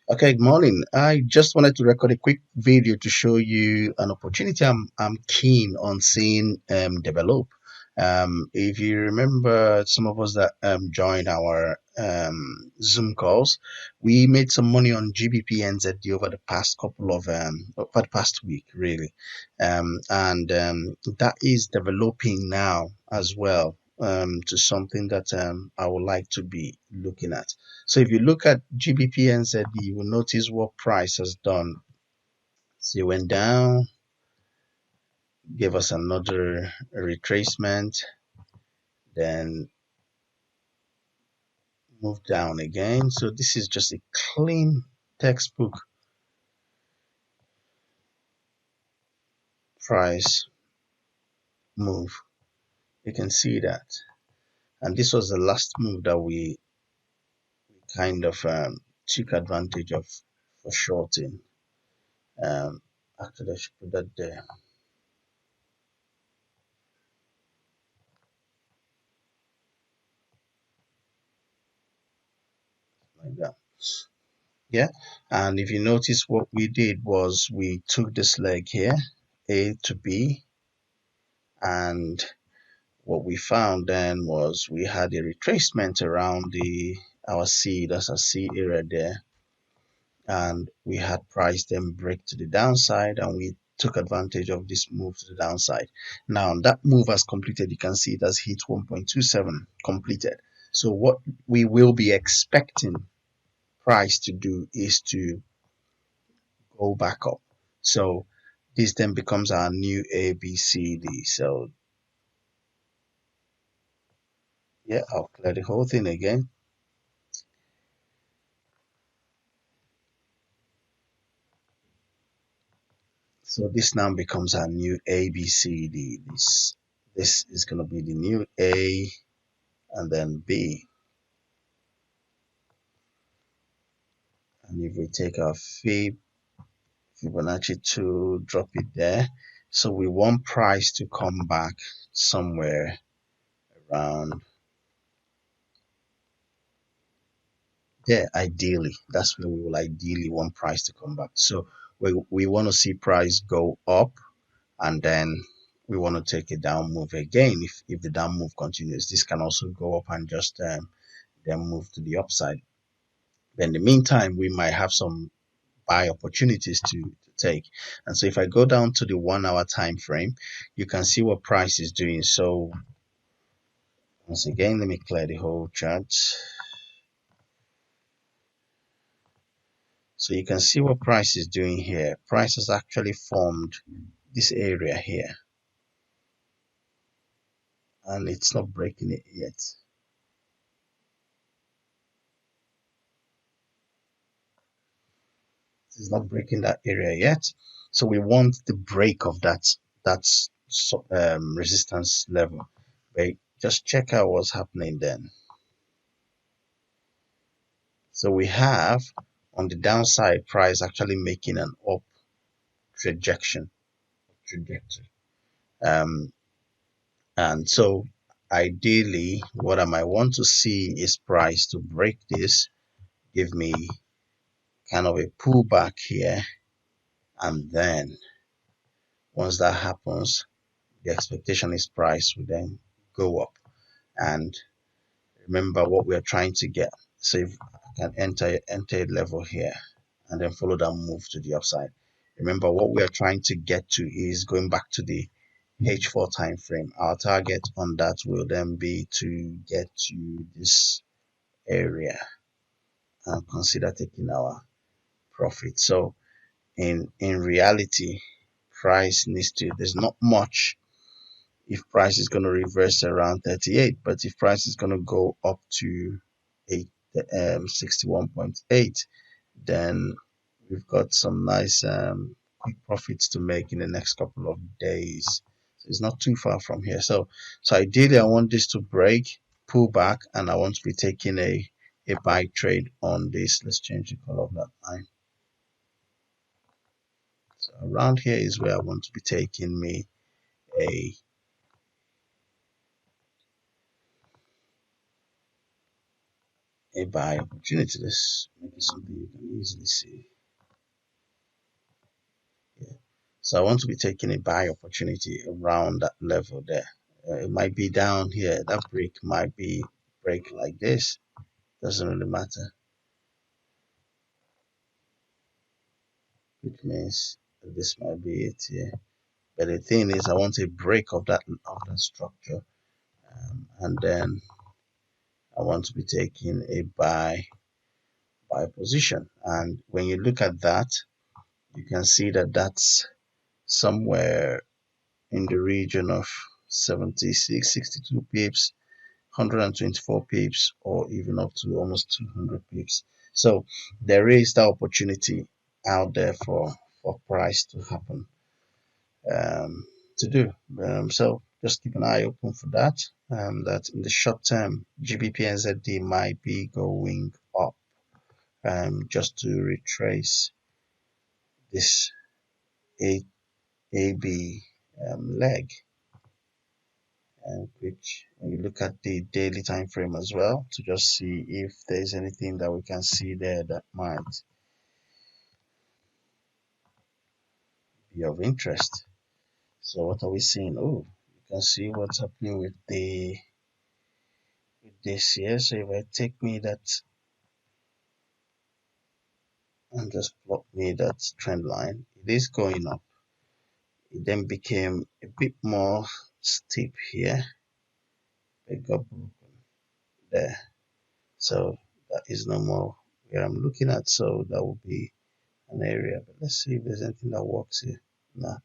Okay, good morning. I just wanted to record a quick video to show you an opportunity I'm keen on seeing develop. If you remember, some of us that joined our Zoom calls, we made some money on GBP NZD over the past couple of over the past week, really, and that is developing now as well. To something that I would like to be looking at. So if you look at GBP NZD, you will notice what price has done. So it went down, gave us another retracement, then moved down again. So this is just a clean textbook price move. You can see that. And this was the last move that we kind of took advantage of for shorting. Um, Actually, I should put that there like that. Yeah, and if you notice, what we did was we took this leg here, A to B, and what we found then was we had a retracement around the our C, that's a C area there, and we had price then break to the downside, and we took advantage of this move to the downside. Now that move has completed. You can see it has hit 1.27 completed. So what we will be expecting price to do is to go back up. So this then becomes our new A, B, C, D. So yeah, I'll clear the whole thing again. So this now becomes our new A, B, C, D. This is going to be the new A and then B. And if we take our Fibonacci to drop it there. So we want price to come back somewhere around there, ideally. That's where we will ideally want price to come back. So we want to see price go up, and then we want to take a down move again. If the down move continues, this can also go up and just then move to the upside. But in the meantime, we might have some buy opportunities to take. And so if I go down to the 1 hour time frame, you can see what price is doing. So once again, let me clear the whole chart. So you can see what price is doing here. Price has actually formed this area here, and it's not breaking it yet. It's not breaking that area yet. So we want the break of that resistance level. But just check out what's happening then. So we have on the downside price actually making an up trajectory. Um, and so ideally, what I might want to see is price to break this, give me kind of a pullback here, and then once that happens, the expectation is price will then go up. And remember what we are trying to get. So if I can enter a level here and then follow that move to the upside. Remember what we are trying to get to is going back to the H4 time frame. Our target on that will then be to get to this area and consider taking our profit. So in reality, price needs to, there's not much if price is going to reverse around 38, but if price is going to go up to 8 61.8, then we've got some nice quick profits to make in the next couple of days. So it's not too far from here. So ideally I want this to break, pull back, and I want to be taking a buy trade on this. Let's change the color of that line. So around here is where I want to be taking me a buy opportunity. Let's make is something you can easily see. Yeah. So I want to be taking a buy opportunity around that level there. It might be down here. That break might be break like this. Doesn't really matter. Which means this might be it here. But the thing is, I want a break of that structure, and then I want to be taking a buy position. And when you look at that, you can see that that's somewhere in the region of 76, 62 pips, 124 pips, or even up to almost 200 pips. So there is that opportunity out there for price to happen, um, to do. So just keep an eye open for that. That in the short term, GBP might be going up, just to retrace this A AB leg, and which when you look at the daily time frame as well to just see if there's anything that we can see there that might be of interest. So what are we seeing? Oh, you can see what's happening with the with this here. So if I take me that and just plot me that trend line, it is going up. It then became a bit more steep here. It got broken there. So that is no more where I'm looking at. So that will be an area. But let's see if there's anything that works here. No.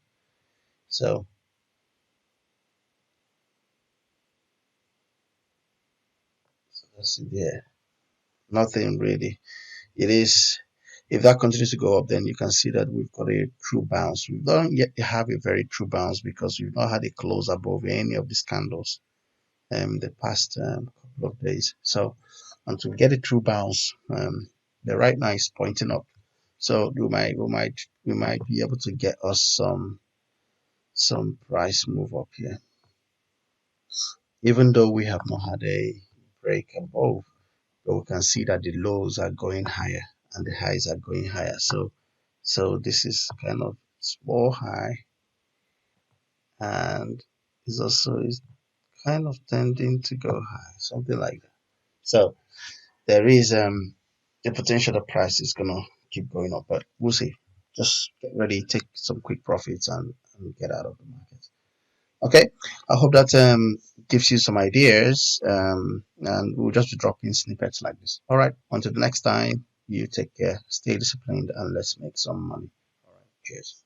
So, let's see there. Nothing really. It is, if that continues to go up, then you can see that we've got a true bounce. We don't yet have a very true bounce because we've not had a close above any of these candles the past couple of days. So until we get a true bounce, the right now is pointing up. So we might be able to get us some price move up here, even though we have not had a break above. But we can see that the lows are going higher and the highs are going higher. So this is kind of small high, and it's also is kind of tending to go high, something like that. So there is the potential the price is gonna keep going up, but we'll see. Just get ready, take some quick profits, and get out of the market. Okay, I hope that gives you some ideas, and we'll just be dropping snippets like this. All right, until the next time, you take care, stay disciplined, and let's make some money. All right, cheers.